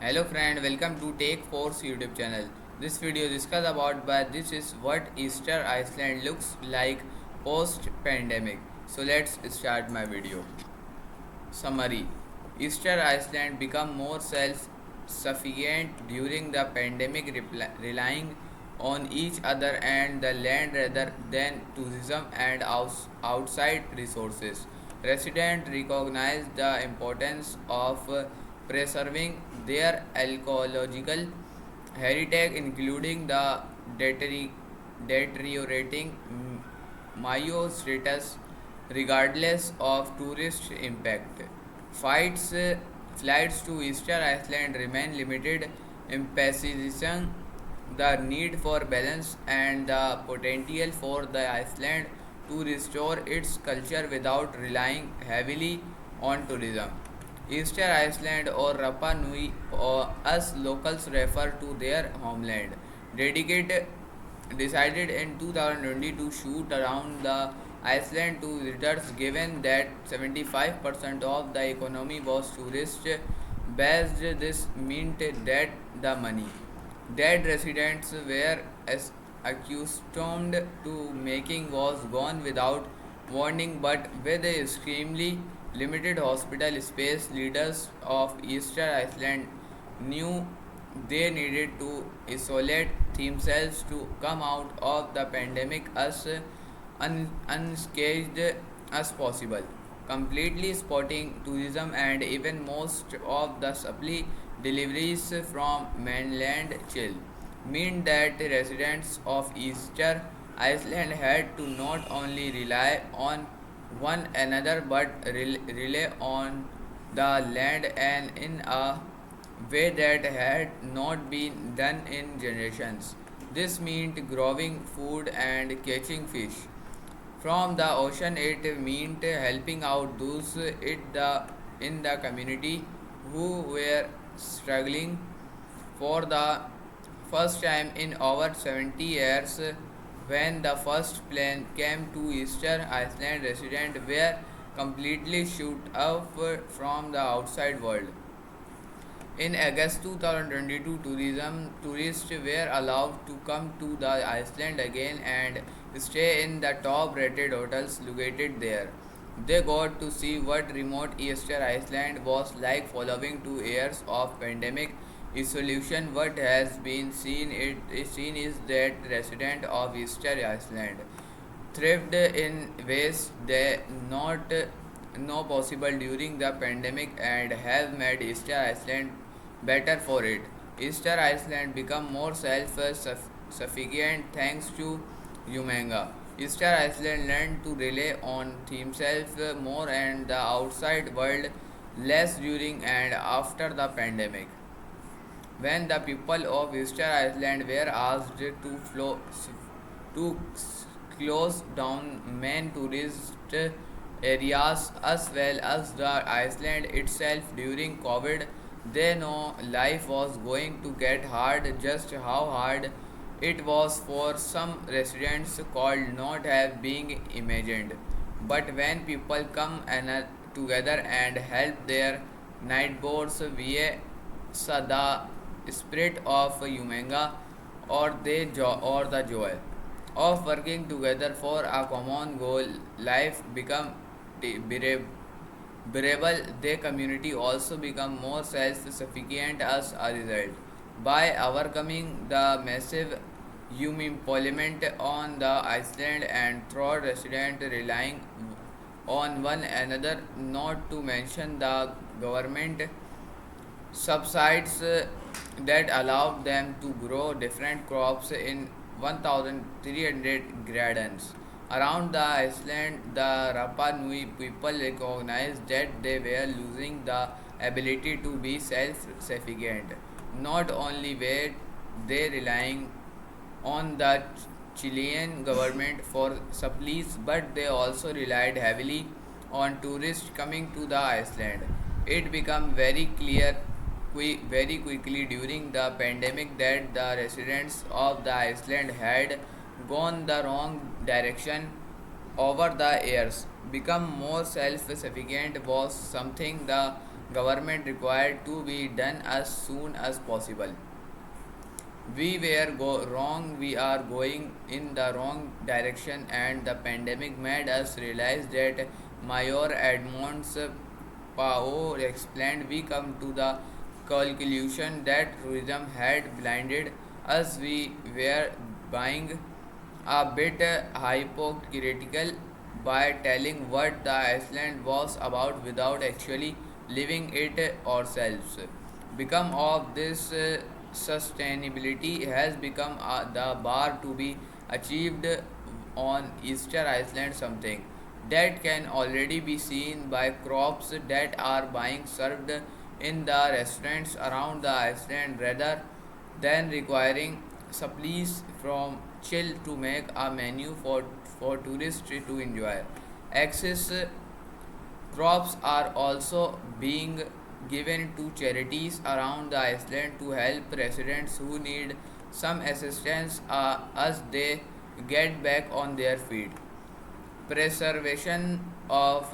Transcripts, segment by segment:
Hello friend, welcome to Take Force YouTube channel. This video discuss about but this is what Easter Iceland looks like post pandemic. So let's start my video. Summary: Easter Iceland become more self-sufficient during the pandemic, relying on each other and the land rather than tourism and outside resources. Residents recognize the importance of preserving their ecological heritage, including the deteriorating Mayo status regardless of tourist impact. Fights, flights to Easter Iceland remain limited, emphasizing the need for balance and the potential for the Iceland to restore its culture without relying heavily on tourism. Easter Iceland or Rapa Nui, or as locals refer to their homeland, dedicated decided in 2020 to shoot around the Iceland to visitors given that 75% of the economy was tourist based. This meant that the money that residents were as accustomed to making was gone without warning, but with a extremely limited hospital space, leaders of Easter Iceland knew they needed to isolate themselves to come out of the pandemic as unscathed as possible. Completely spotting tourism and even most of the supply deliveries from mainland chill mean that residents of Easter Iceland had to not only rely on one another but rely on the land and in a way that had not been done in generations. This meant growing food and catching fish from the ocean. It meant helping out those in the community who were struggling for the first time in over 70 years. When the first plane came to Easter Iceland, residents were completely shut off from the outside world. In August 2022, tourists were allowed to come to the Iceland again and stay in the top-rated hotels located there. They got to see what remote Easter Iceland was like following 2 years of pandemic isolation. What has been seen is that residents of Easter Iceland thrived in ways they not know possible during the pandemic and have made Easter Iceland better for it. Easter Iceland become more self-sufficient thanks to Umanga. Easter Iceland learned to rely on themselves more and the outside world less during and after the pandemic. When the people of Easter Iceland were asked to close down main tourist areas as well as the island itself during COVID, they know life was going to get hard. Just how hard it was for some residents could not have been imagined. But when people come together and help their neighbors via the spirit of Umanga or the joy of working together for a common goal, life become bearable. The community also become more self-sufficient as a result. By overcoming the massive unemployment on the island and through residents relying on one another, not to mention the government subsides that allowed them to grow different crops in 1300 gardens. Around the island, the Rapa Nui people recognized that they were losing the ability to be self-sufficient. Not only were they relying on the Chilean government for supplies, but they also relied heavily on tourists coming to the island. It became very clear very quickly during the pandemic that the residents of the island had gone the wrong direction. Over the years become more self-sufficient was something the government required to be done as soon as possible. We were wrong, we are going in the wrong direction, and the pandemic made us realize that. Mayor Edmonds Pao explained. We come to the conclusion that tourism had blinded us. We were buying a bit hypocritical by telling what the Iceland was about without actually living it ourselves. Become of this sustainability has become the bar to be achieved on Easter Island, something that can already be seen by crops that are being served in the restaurants around the Iceland rather than requiring supplies from chill to make a menu for tourists to enjoy. Access crops are also being given to charities around the island to help residents who need some assistance as they get back on their feet. Preservation of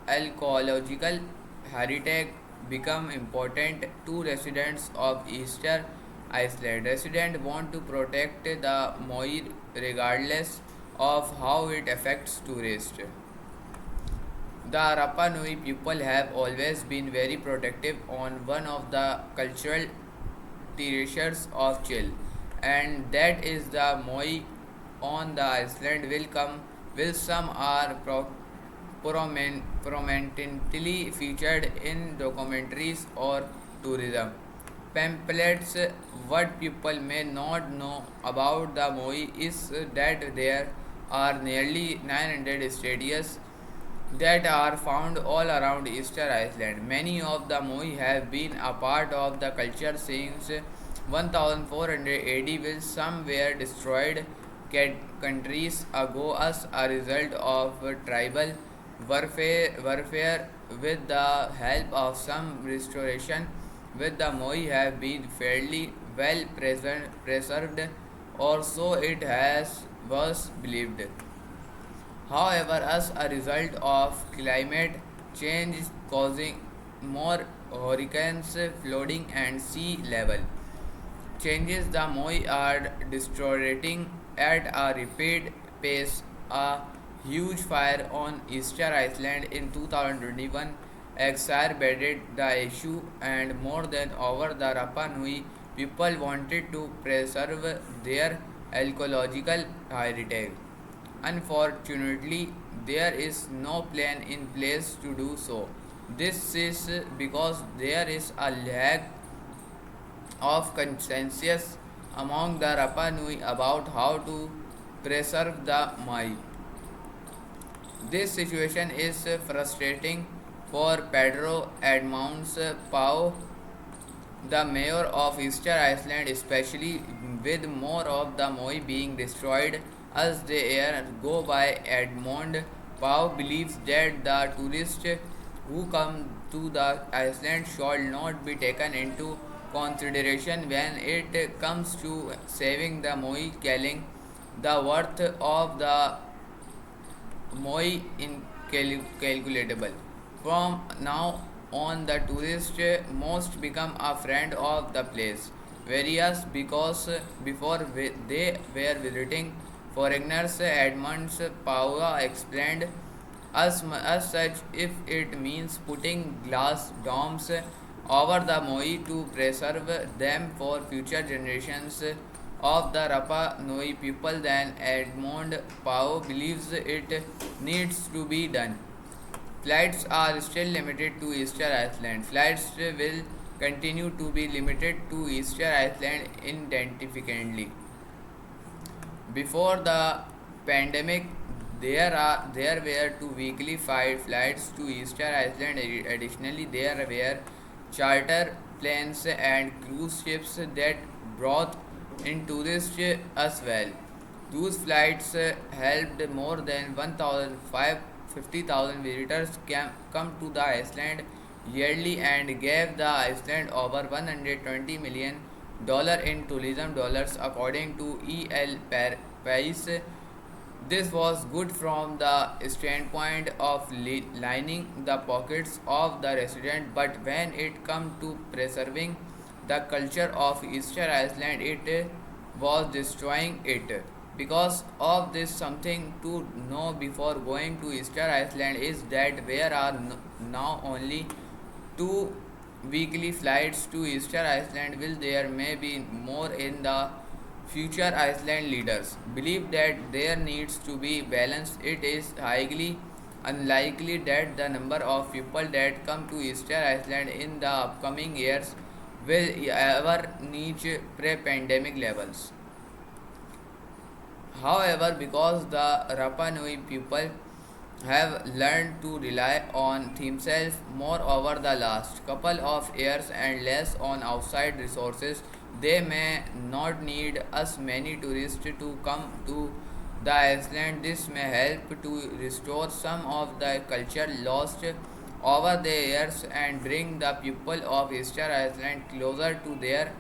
ecological heritage become important to residents of Easter Iceland. Residents want to protect the Moir regardless of how it affects tourists. The Rapa Nui people have always been very protective on one of the cultural treasures of Chill, and that is the Moi on the island will some are prominently featured in documentaries or tourism pamphlets. What people may not know about the Moi is that there are nearly 900 statues that are found all around Easter Island. Many of the Moi have been a part of the culture since 1400 AD, while some were destroyed countries ago as a result of tribal warfare. With the help of some restoration, with the Moi have been fairly well preserved, or so it has was believed. However, as a result of climate change causing more hurricanes, flooding, and sea level changes, the Moi are deteriorating at a rapid pace. A huge fire on Easter Island in 2021 exacerbated the issue, and more than over the Rapa Nui people wanted to preserve their ecological heritage. Unfortunately, there is no plan in place to do so. This is because there is a lack of consensus among the Rapa Nui about how to preserve the Mai. This situation is frustrating for Pedro Edmonds Pau, the mayor of Easter Island, especially with more of the Moi being destroyed as the years go by. Edmond Pau believes that the tourists who come to the island should not be taken into consideration when it comes to saving the Moi, killing the worth of the Moi incalculable. From now on, the tourists must become a friend of the place. Various because before they were visiting foreigners, Edmonds Paua explained as such, if it means putting glass domes over the Moi to preserve them for future generations of the Rapa Nui people, then Edmond Pau believes it needs to be done. Flights are still limited to Easter Island. Flights will continue to be limited to Easter Island indefinitely. Before the pandemic, there were two weekly flights to Easter Island. Additionally, there were charter planes and cruise ships that brought in tourists as well. Those flights helped more than 1,550,000 visitors come to the island yearly and gave the island over $120 million in tourism dollars, according to El País. This was good from the standpoint of lining the pockets of the resident, but when it come to preserving the culture of Easter Island, it was destroying it. Because of this, something to know before going to Easter Island is that there are now only two weekly flights to Easter Island. Will there may be more in the future? Iceland leaders believe that there needs to be balance. It is highly unlikely that the number of people that come to Easter Island in the upcoming years will ever reach pre-pandemic levels. However, because the Rapa Nui people have learned to rely on themselves more over the last couple of years and less on outside resources, they may not need as many tourists to come to the island. This may help to restore some of the culture lost over the years and bring the people of Easter Island closer to their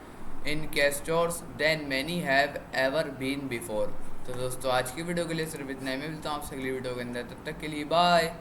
ancestors than many have ever been before. तो दोस्तों आज की video के लिए सिर्फ इतना ही, मैं मिलता हूँ आपसे अगली वीडियो के अंदर, तब तक के लिए बाय।